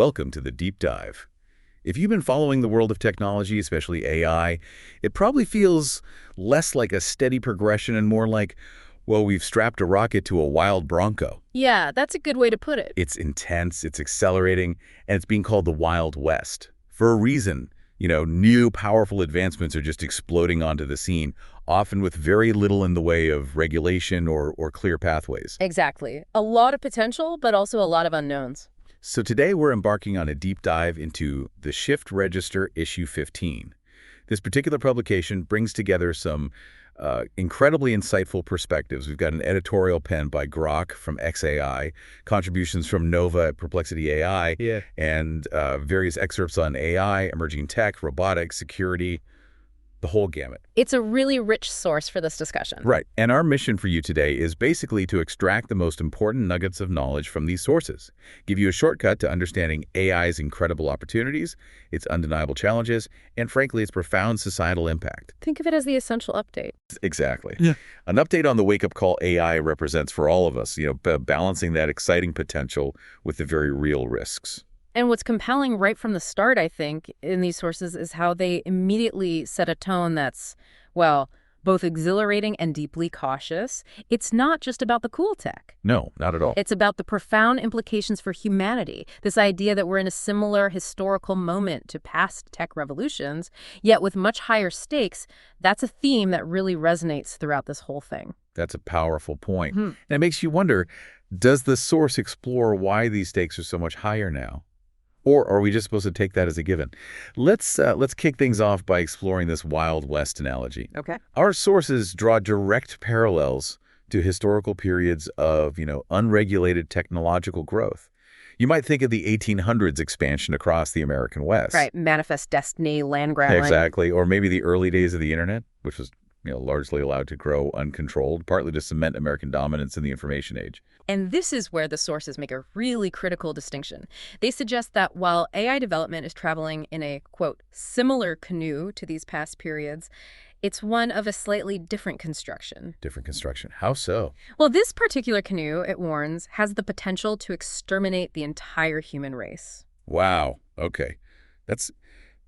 Welcome to the Deep Dive. If you've been following the world of technology, especially AI, it probably feels less like a steady progression and more like, well, we've strapped a rocket to a wild Bronco. Yeah, that's a good way to put it. It's intense, it's accelerating, and it's being called the Wild West. For a reason, new powerful advancements are just exploding onto the scene, often with very little in the way of regulation or clear pathways. Exactly. A lot of potential, but also a lot of unknowns. So today we're embarking on a deep dive into the Shift Register Issue 15. This particular publication brings together some incredibly insightful perspectives. We've got an editorial pen by Grok from XAI, contributions from Nova at Perplexity AI, and various excerpts on AI, emerging tech, robotics, security, the whole gamut. It's a really rich source for this discussion. Right. And our mission for you today is basically to extract the most important nuggets of knowledge from these sources, give you a shortcut to understanding AI's incredible opportunities, its undeniable challenges, and frankly, its profound societal impact. Think of it as the essential update. Exactly. Yeah. An update on the wake-up call AI represents for all of us, balancing that exciting potential with the very real risks. And what's compelling right from the start, I think, in these sources is how they immediately set a tone that's, well, both exhilarating and deeply cautious. It's not just about the cool tech. No, not at all. It's about the profound implications for humanity, this idea that we're in a similar historical moment to past tech revolutions, yet with much higher stakes. That's a theme that really resonates throughout this whole thing. That's a powerful point. And it makes you wonder, does the source explore why these stakes are so much higher now? Or are we just supposed to take that as a given? Let's kick things off by exploring this Wild West analogy. Okay. Our sources draw direct parallels to historical periods of, unregulated technological growth. You might think of the 1800s expansion across the American West. Right. Manifest destiny, land grabbing. Exactly. Or maybe the early days of the internet, which was largely allowed to grow uncontrolled, partly to cement American dominance in the information age. And this is where the sources make a really critical distinction. They suggest that while AI development is traveling in a, quote, similar canoe to these past periods, it's one of a slightly different construction. Different construction. How so? Well, this particular canoe, it warns, has the potential to exterminate the entire human race. Wow. Okay.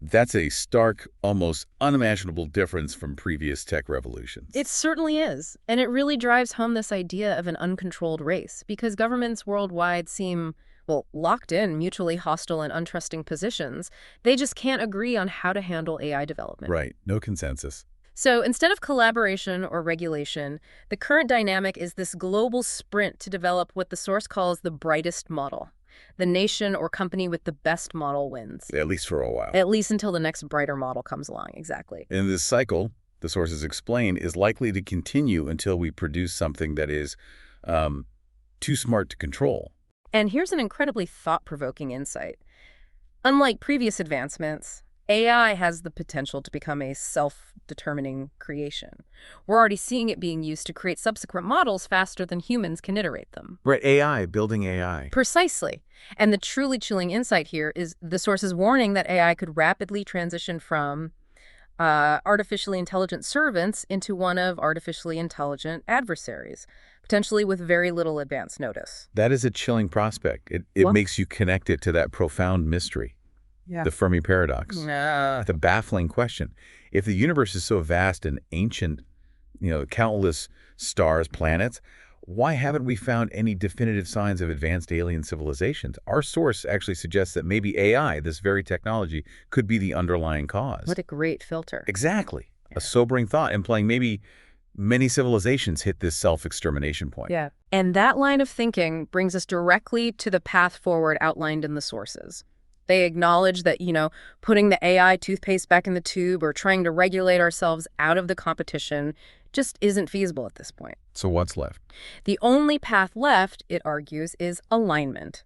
That's a stark, almost unimaginable difference from previous tech revolutions. It certainly is. And it really drives home this idea of an uncontrolled race, because governments worldwide seem, well, locked in mutually hostile and untrusting positions. They just can't agree on how to handle AI development. Right. No consensus. So instead of collaboration or regulation, the current dynamic is this global sprint to develop what the source calls the brightest model. The nation or company with the best model wins. At least for a while. At least until the next brighter model comes along, exactly. And this cycle, the sources explain, is likely to continue until we produce something that is too smart to control. And here's an incredibly thought-provoking insight. Unlike previous advancements, AI has the potential to become a self-determining creation. We're already seeing it being used to create subsequent models faster than humans can iterate them. Right, AI, building AI. Precisely. And the truly chilling insight here is the source's warning that AI could rapidly transition from artificially intelligent servants into one of artificially intelligent adversaries, potentially with very little advance notice. That is a chilling prospect. It makes you connect it to that profound mystery. Yeah. The Fermi paradox. The baffling question. If the universe is so vast and ancient, countless stars, planets, why haven't we found any definitive signs of advanced alien civilizations? Our source actually suggests that maybe AI, this very technology, could be the underlying cause. What a great filter. Exactly. Yeah. A sobering thought, implying maybe many civilizations hit this self-extermination point. Yeah. And that line of thinking brings us directly to the path forward outlined in the sources. They acknowledge that, putting the AI toothpaste back in the tube or trying to regulate ourselves out of the competition just isn't feasible at this point. So what's left? The only path left, it argues, is alignment.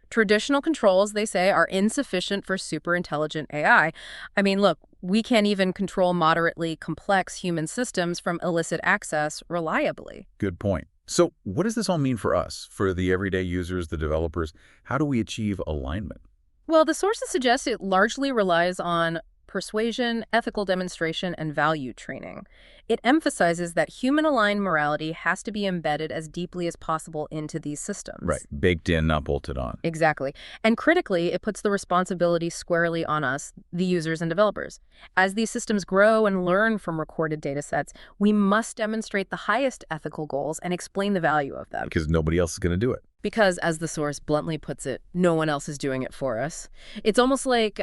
Traditional controls, they say, are insufficient for superintelligent AI. I mean, look, we can't even control moderately complex human systems from illicit access reliably. Good point. So what does this all mean for us, for the everyday users, the developers? How do we achieve alignment? Well, the sources suggest it largely relies on persuasion, ethical demonstration, and value training. It emphasizes that human-aligned morality has to be embedded as deeply as possible into these Right. systems. Baked in, not bolted on. Exactly. And critically, it puts the responsibility squarely on us, the users and developers. As these systems grow and learn from recorded data sets, we must demonstrate the highest ethical goals and explain the value of them. Because nobody else is going to do it. Because, as the source bluntly puts it, no one else is doing it for us. It's almost like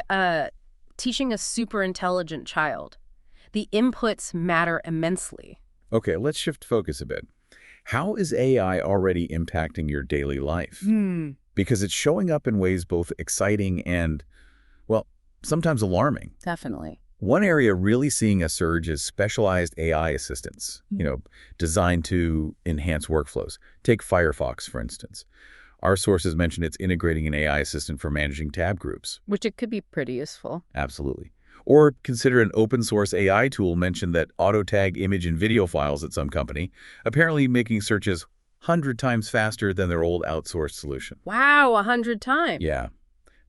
teaching a super intelligent child. The inputs matter immensely. Okay, let's shift focus a bit. How is AI already impacting your daily life? Because it's showing up in ways both exciting and, well, sometimes alarming. Definitely. One area really seeing a surge is specialized AI assistants, designed to enhance workflows. Take Firefox, for instance. Our sources mention it's integrating an AI assistant for managing tab groups. Which it could be pretty useful. Absolutely. Or consider an open source AI tool mentioned that auto-tag image and video files at some company, apparently making searches 100 times faster than their old outsourced solution. Wow, 100 times. Yeah.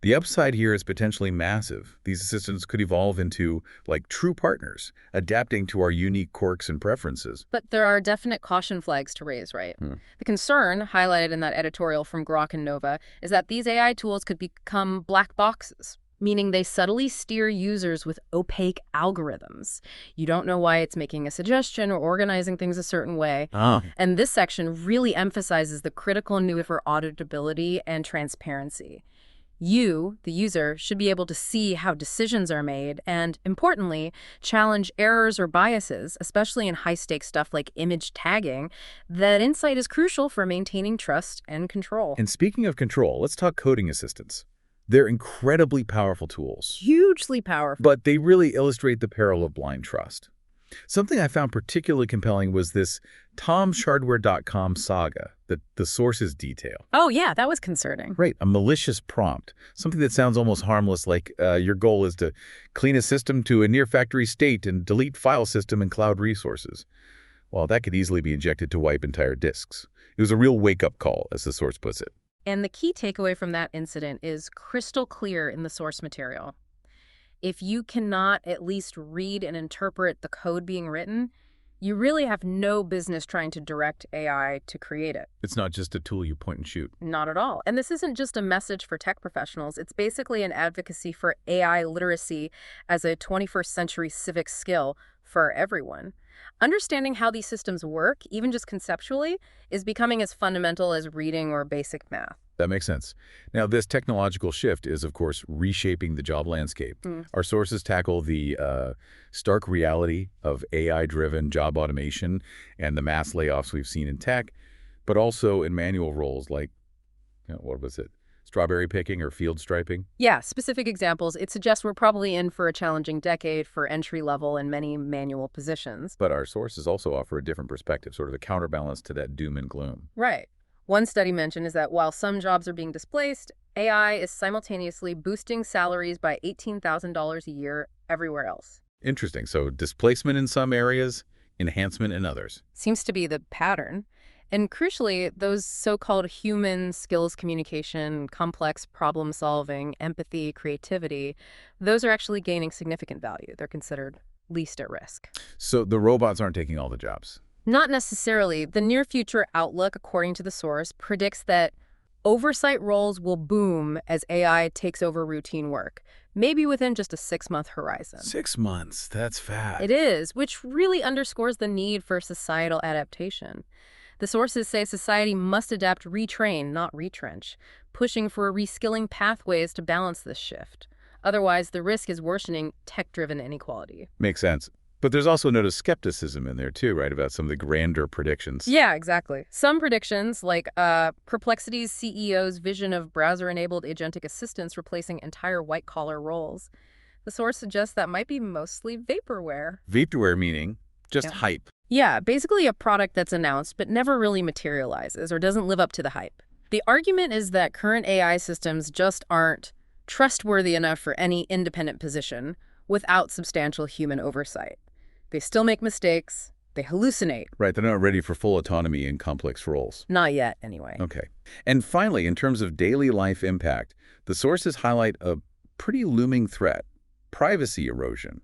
The upside here is potentially massive. These assistants could evolve into, like, true partners, adapting to our unique quirks and preferences. But there are definite caution flags to raise, right? The concern, highlighted in that editorial from Grok and Nova, is that these AI tools could become black boxes, meaning they subtly steer users with opaque algorithms. You don't know why it's making a suggestion or organizing things a certain way. And this section really emphasizes the critical need for auditability and transparency. You, the user, should be able to see how decisions are made and, importantly, challenge errors or biases, especially in high-stakes stuff like image tagging. That insight is crucial for maintaining trust and control. And speaking of control, let's talk coding assistants. They're incredibly powerful tools. Hugely powerful. But they really illustrate the peril of blind trust. Something I found particularly compelling was this TomShardware.com saga that the sources detail. Oh, yeah, that was concerning. Right, a malicious prompt, something that sounds almost harmless, like your goal is to clean a system to a near-factory state and delete file system and cloud resources. Well, that could easily be injected to wipe entire disks. It was a real wake-up call, as the source puts it. And the key takeaway from that incident is crystal clear in the source material. If you cannot at least read and interpret the code being written, you really have no business trying to direct AI to create it. It's not just a tool you point and shoot. Not at all. And this isn't just a message for tech professionals. It's basically an advocacy for AI literacy as a 21st century civic skill for everyone. Understanding how these systems work, even just conceptually, is becoming as fundamental as reading or basic math. That makes sense. Now, this technological shift is, of course, reshaping the job landscape. Our sources tackle the stark reality of AI-driven job automation and the mass layoffs we've seen in tech, but also in manual roles like, what was it, strawberry picking or field striping? Yeah, specific examples. It suggests we're probably in for a challenging decade for entry-level and many manual positions. But our sources also offer a different perspective, sort of a counterbalance to that doom and gloom. Right. One study mentioned is that while some jobs are being displaced, AI is simultaneously boosting salaries by $18,000 a year everywhere else. Interesting. So displacement in some areas, enhancement in others. Seems to be the pattern. And crucially, those so-called human skills communication, complex problem solving, empathy, creativity, those are actually gaining significant value. They're considered least at risk. So the robots aren't taking all the jobs. Not necessarily. The near future outlook, according to the source, predicts that oversight roles will boom as AI takes over routine work, maybe within just a 6-month horizon. 6 months, that's fast. It is, which really underscores the need for societal adaptation. The sources say society must adapt, retrain, not retrench, pushing for reskilling pathways to balance this shift. Otherwise, the risk is worsening tech-driven inequality. Makes sense. But there's also a note of skepticism in there too, right, about some of the grander predictions. Yeah, exactly. Some predictions, like Perplexity's CEO's vision of browser-enabled agentic assistants replacing entire white-collar roles. The source suggests that might be mostly vaporware. Vaporware meaning just hype. Yeah, basically a product that's announced but never really materializes or doesn't live up to the hype. The argument is that current AI systems just aren't trustworthy enough for any independent position without substantial human oversight. They still make mistakes. They hallucinate. Right, they're not ready for full autonomy in complex roles. Not yet, anyway. Okay. And finally, in terms of daily life impact, the sources highlight a pretty looming threat. privacy erosion.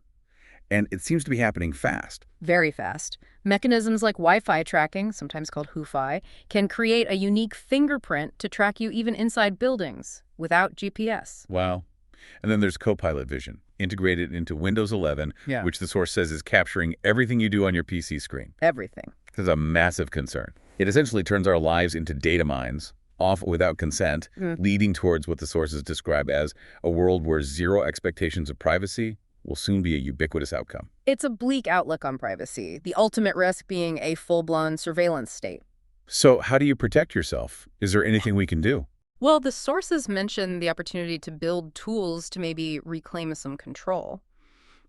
And it seems to be happening fast. Very fast. Mechanisms like Wi-Fi tracking, sometimes called Wi-Fi, can create a unique fingerprint to track you even inside buildings without GPS. Wow. And then there's Copilot Vision, integrated into Windows 11, Yeah. which the source says is capturing everything you do on your PC screen. Everything. This is a massive concern. It essentially turns our lives into data mines, off without consent, leading towards what the sources describe as a world where zero expectations of privacy will soon be a ubiquitous outcome. It's a bleak outlook on privacy, the ultimate risk being a full-blown surveillance state. So how do you protect yourself? Is there anything we can do? Well, the sources mention the opportunity to build tools to maybe reclaim some control.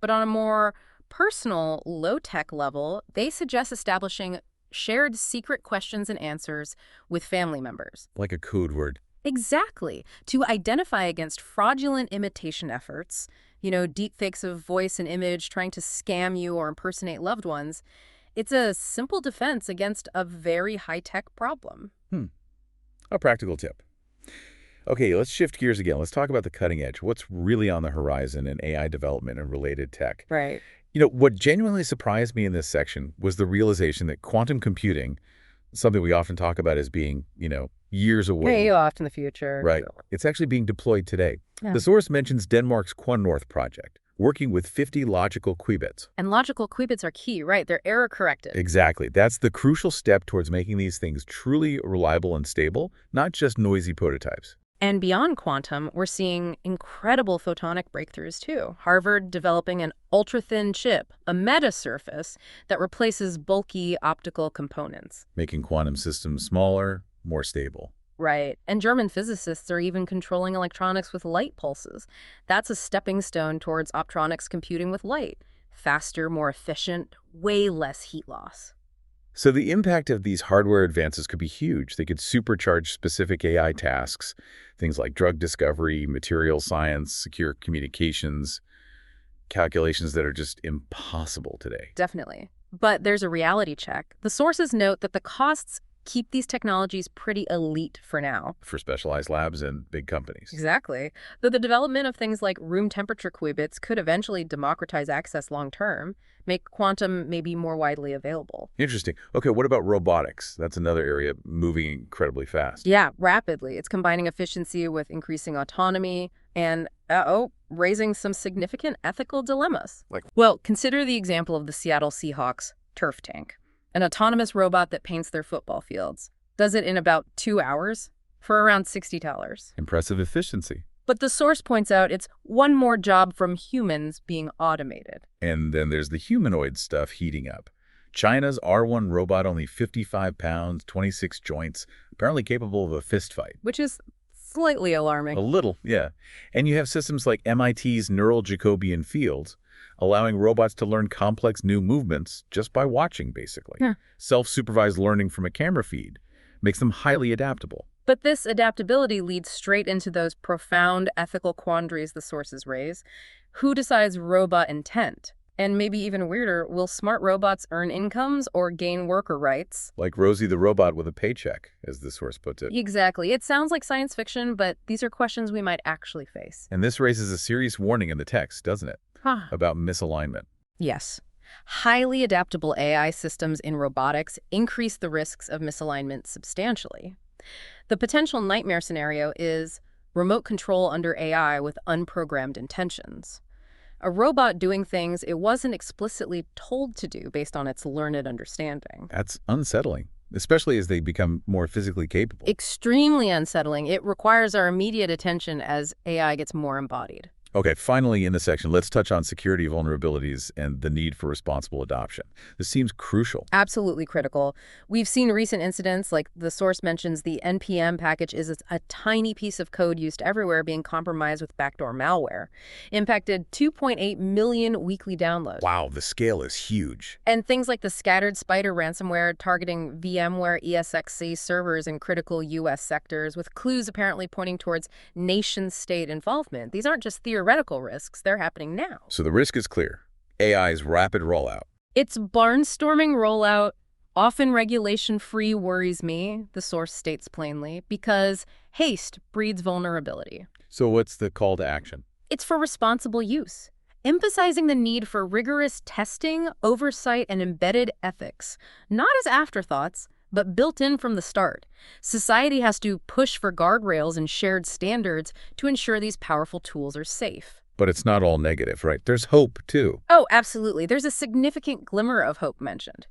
But on a more personal, low-tech level, they suggest establishing shared secret questions and answers with family members. Like a code word. Exactly. To identify against fraudulent imitation efforts, deepfakes of voice and image trying to scam you or impersonate loved ones. It's a simple defense against a very high-tech problem. A practical tip. Okay, let's shift gears again. Let's talk about the cutting edge. What's really on the horizon in AI development and related tech? Right. What genuinely surprised me in this section was the realization that quantum computing, something we often talk about as being, years away. Way off in the future. Right. It's actually being deployed today. Yeah. The source mentions Denmark's Quannorth project, working with 50 logical qubits. And logical qubits are key, right? They're error-corrected. Exactly. That's the crucial step towards making these things truly reliable and stable, not just noisy prototypes. And beyond quantum, we're seeing incredible photonic breakthroughs, too. Harvard developing an ultra-thin chip, a metasurface, that replaces bulky optical components. Making quantum systems smaller, more stable. Right. And German physicists are even controlling electronics with light pulses. That's a stepping stone towards optronics computing with light. Faster, more efficient, way less heat loss. So the impact of these hardware advances could be huge. They could supercharge specific AI tasks, things like drug discovery, material science, secure communications, calculations that are just impossible today. Definitely. But there's a reality check. The sources note that the costs keep these technologies pretty elite for now. For specialized labs and big companies. Exactly. Though the development of things like room temperature qubits could eventually democratize access long term, make quantum maybe more widely available. Interesting. Okay, what about robotics? That's another area moving incredibly fast. Yeah, rapidly. It's combining efficiency with increasing autonomy and, raising some significant ethical dilemmas. Well, consider the example of the Seattle Seahawks turf tank. An autonomous robot that paints their football fields. Does it in about 2 hours for around $60. Impressive efficiency. But the source points out it's one more job from humans being automated. And then there's the humanoid stuff heating up. China's R1 robot, only 55 pounds, 26 joints, apparently capable of a fist fight. Which is slightly alarming. A little, yeah. And you have systems like MIT's neural Jacobian fields, allowing robots to learn complex new movements just by watching, basically. Yeah. Self-supervised learning from a camera feed makes them highly adaptable. But this adaptability leads straight into those profound ethical quandaries the sources raise. Who decides robot intent? And maybe even weirder, will smart robots earn incomes or gain worker rights? Like Rosie the robot with a paycheck, as the source puts it. Exactly. It sounds like science fiction, but these are questions we might actually face. And this raises a serious warning in the text, doesn't it? About misalignment. Yes. Highly adaptable AI systems in robotics increase the risks of misalignment substantially. The potential nightmare scenario is remote control under AI with unprogrammed intentions. A robot doing things it wasn't explicitly told to do based on its learned understanding. That's unsettling, especially as they become more physically capable. Extremely unsettling. It requires our immediate attention as AI gets more embodied. Okay, finally in this section, let's touch on security vulnerabilities and the need for responsible adoption. This seems crucial. Absolutely critical. We've seen recent incidents, like the source mentions the NPM package is a tiny piece of code used everywhere being compromised with backdoor malware. Impacted 2.8 million weekly downloads. Wow, the scale is huge. And things like the Scattered Spider ransomware targeting VMware ESXi servers in critical U.S. sectors, with clues apparently pointing towards nation-state involvement. These aren't just theoretical risks, they're happening now. So the risk is clear. AI's rapid rollout. Its barnstorming rollout, often regulation-free, worries me, the source states plainly, because haste breeds vulnerability. So what's the call to action? It's for responsible use. emphasizing the need for rigorous testing, oversight, and embedded ethics, not as afterthoughts, but built in from the start. Society has to push for guardrails and shared standards to ensure these powerful tools are safe. But it's not all negative, right? There's hope, too. Oh, absolutely. There's a significant glimmer of hope mentioned.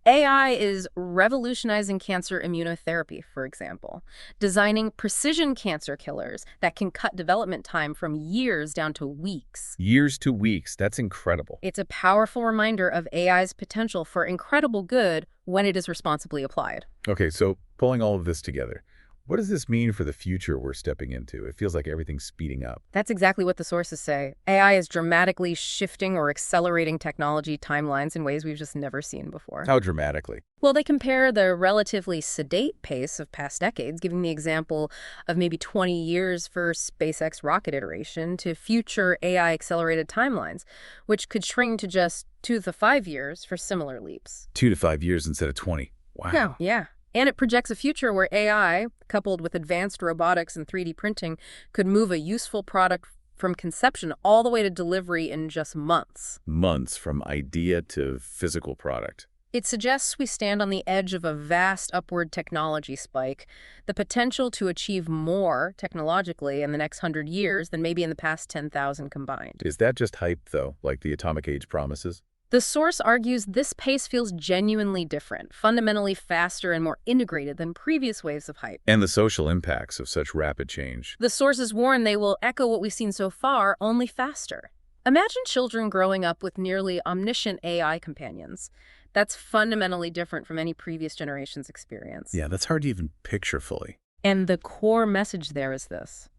AI is revolutionizing cancer immunotherapy, for example, designing precision cancer killers that can cut development time from years down to weeks. Years to weeks. That's incredible. It's a powerful reminder of AI's potential for incredible good when it is responsibly applied. Okay, so pulling all of this together, what does this mean for the future we're stepping into? It feels like everything's speeding up. That's exactly what the sources say. AI is dramatically shifting or accelerating technology timelines in ways we've just never seen before. How dramatically? Well, they compare the relatively sedate pace of past decades, giving the example of maybe 20 years for SpaceX rocket iteration, to future AI-accelerated timelines, which could shrink to just 2 to 5 years for similar leaps. 2 to 5 years instead of 20. Wow. Yeah. And it projects a future where AI, coupled with advanced robotics and 3D printing, could move a useful product from conception all the way to delivery in just months. Months from idea to physical product. It suggests we stand on the edge of a vast upward technology spike, the potential to achieve more technologically in the next 100 years than maybe in the past 10,000 combined. Is that just hype, though, like the atomic age promises? The source argues this pace feels genuinely different, fundamentally faster and more integrated than previous waves of hype. And the social impacts of such rapid change. The sources warn they will echo what we've seen so far, only faster. Imagine children growing up with nearly omniscient AI companions. That's fundamentally different from any previous generation's experience. Yeah, that's hard to even picture fully. And the core message there is this: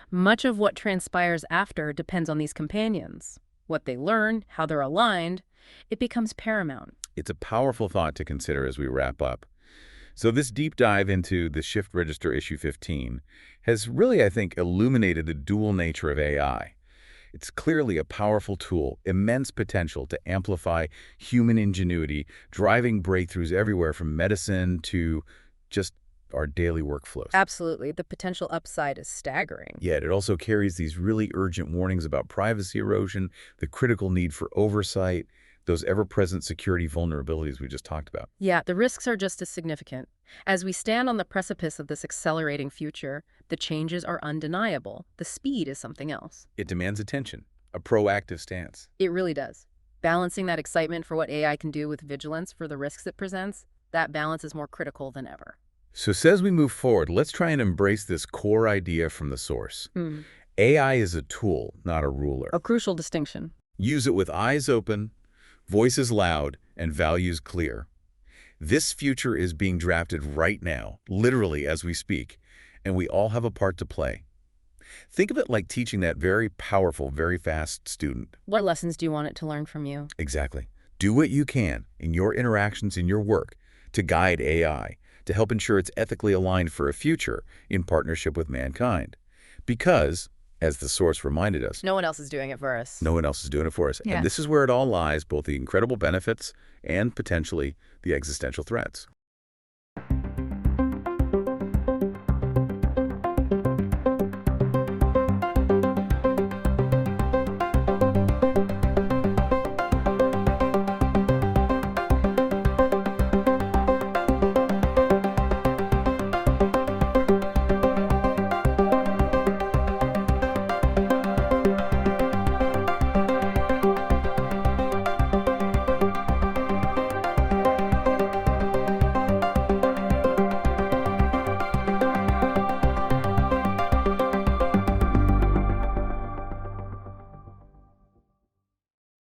much of what transpires after depends on these companions. What they learn, how they're aligned, it becomes paramount. It's a powerful thought to consider as we wrap up. So this deep dive into the Shift Register Issue 15 has really, I think, illuminated the dual nature of AI. It's clearly a powerful tool, immense potential to amplify human ingenuity, driving breakthroughs everywhere from medicine to just our daily workflows. Absolutely. The potential upside is staggering. Yet it also carries these really urgent warnings about privacy erosion, the critical need for oversight, those ever-present security vulnerabilities we just talked about. Yeah, the risks are just as significant. As we stand on the precipice of this accelerating future, the changes are undeniable. The speed is something else. It demands attention, a proactive stance. It really does. Balancing that excitement for what AI can do with vigilance for the risks it presents, that balance is more critical than ever. So as we move forward, let's try and embrace this core idea from the source. AI is a tool, not a ruler. A crucial distinction. Use it with eyes open, voices loud, and values clear. This future is being drafted right now, literally as we speak, and we all have a part to play. Think of it like teaching that very powerful, very fast student. What lessons do you want it to learn from you? Exactly. Do what you can in your interactions, in your work, to guide AI, to help ensure it's ethically aligned for a future in partnership with mankind. Because, as the source reminded us, no one else is doing it for us. no one else is doing it for us. Yeah. And this is where it all lies, both the incredible benefits and potentially the existential threats.